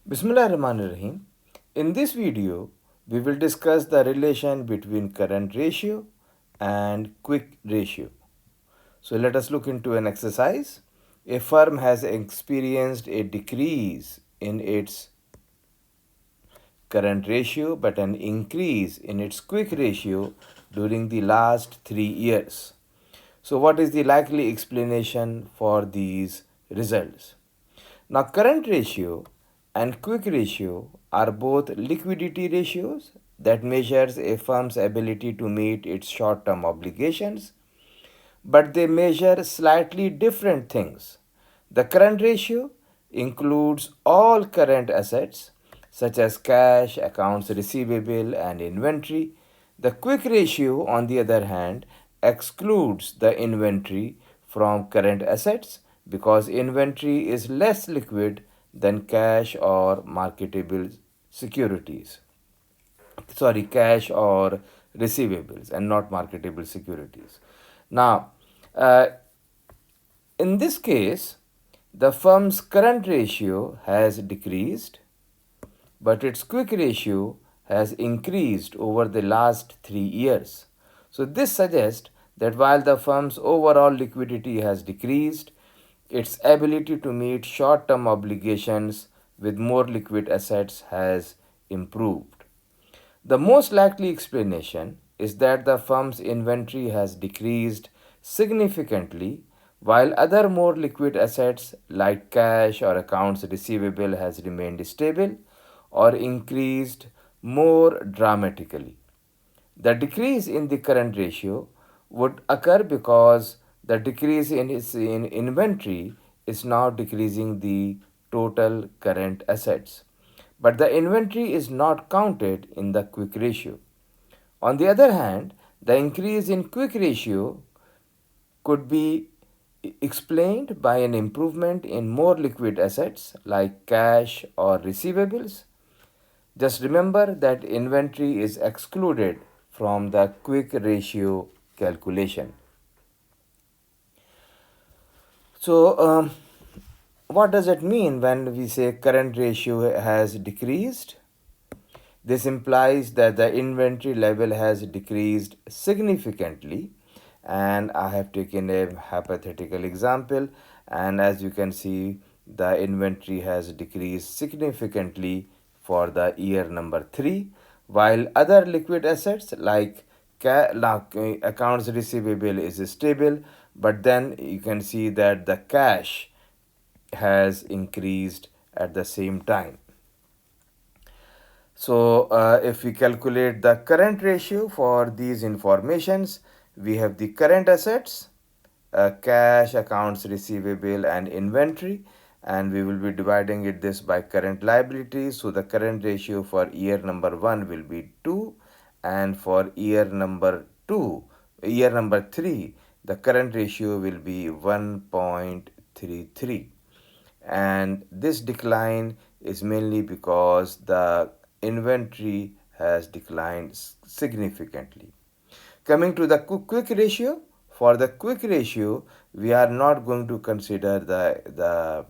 Bismillahirrahmanirrahim. In this video, we will discuss the relation between current ratio and quick ratio. So let us look into an exercise. A firm has experienced a decrease in its current ratio but an increase in its quick ratio during the last 3 years. So, what is the likely explanation for these results? Now, current ratio and quick ratio are both liquidity ratios that measures a firm's ability to meet its short-term obligations, but they measure slightly different things. The current ratio includes all current assets such as cash, accounts receivable, and inventory. The quick ratio, on the other hand, excludes the inventory from current assets because inventory is less liquid than cash or marketable securities. Sorry, cash or receivables and not marketable securities. Now, uh, in this case, the firm's current ratio has decreased, but its quick ratio has increased over the last 3 years. So, this suggests that while the firm's overall liquidity has decreased, its ability to meet short term obligations with more liquid assets has improved. The most likely explanation is that the firm's inventory has decreased significantly while other more liquid assets like cash or accounts receivable has remained stable or increased more dramatically. The decrease in the current ratio would occur because the decrease in its in inventory is now decreasing the total current assets. But the inventory is not counted in the quick ratio. On the other hand, the increase in quick ratio could be explained by an improvement in more liquid assets like cash or receivables. Just remember that inventory is excluded from the quick ratio calculation. So, what does it mean when we say current ratio has decreased? This implies that the inventory level has decreased significantly, and I have taken a hypothetical example, and as you can see, the inventory has decreased significantly for the year number 3, while other liquid assets like accounts receivable is stable, but then you can see that the cash has increased at the same time. So, if we calculate the current ratio for these informations, we have the current assets, cash, accounts receivable, and inventory, and we will be dividing this by current liabilities. So, the current ratio for year number 1 will be 2, and for year number 3, the current ratio will be 1.33, and this decline is mainly because the inventory has declined significantly. Coming to the quick ratio, for the quick ratio, we are not going to consider the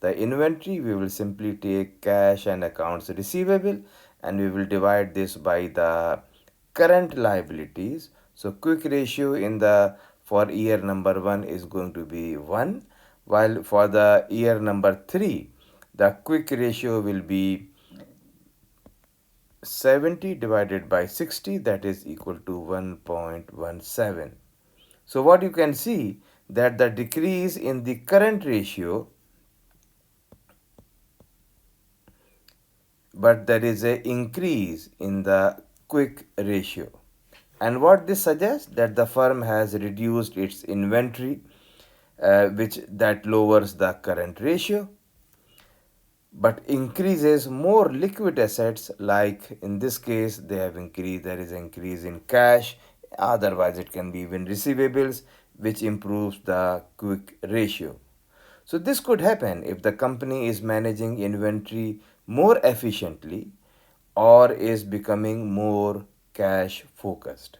inventory. We will simply take cash and accounts receivable, and we will divide this by the current liabilities. So quick ratio in the for year number 1 is going to be 1, while for the year number 3 the quick ratio will be 70 divided by 60, that is equal to 1.17. So what you can see that the decrease in the current ratio, but there is a increase in the quick ratio. And what this suggests that the firm has reduced its inventory, which that lowers the current ratio, but increases more liquid assets, like in this case they have increased, there is an increase in cash, otherwise it can be even receivables, which improves the quick ratio. So this could happen if the company is managing inventory more efficiently or is becoming more cash focused.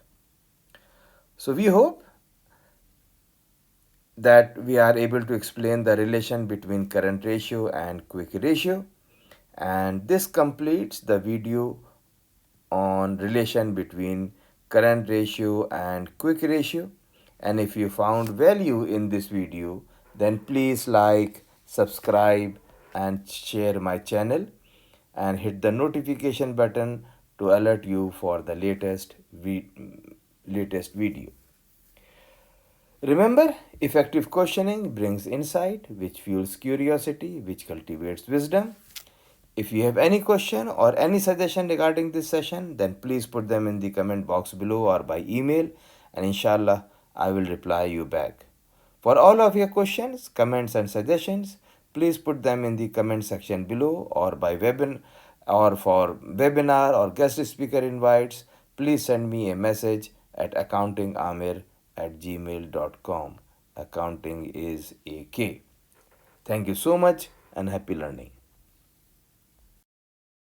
So we hope that we are able to explain the relation between current ratio and quick ratio. And this completes the video on relation between current ratio and quick ratio. And if you found value in this video, then please like, subscribe and share my channel and hit the notification button to alert you for the latest video. Remember, effective questioning brings insight, which fuels curiosity, which cultivates wisdom. If you have any question or any suggestion regarding this session, then please put them in the comment box below or by email, and inshallah I will reply you back. For all of your questions, comments and suggestions, please put them in the comment section below or by or for webinar or guest speaker invites, please send me a message at accountingamir@gmail.com. Accounting is AK. Thank you so much and happy learning.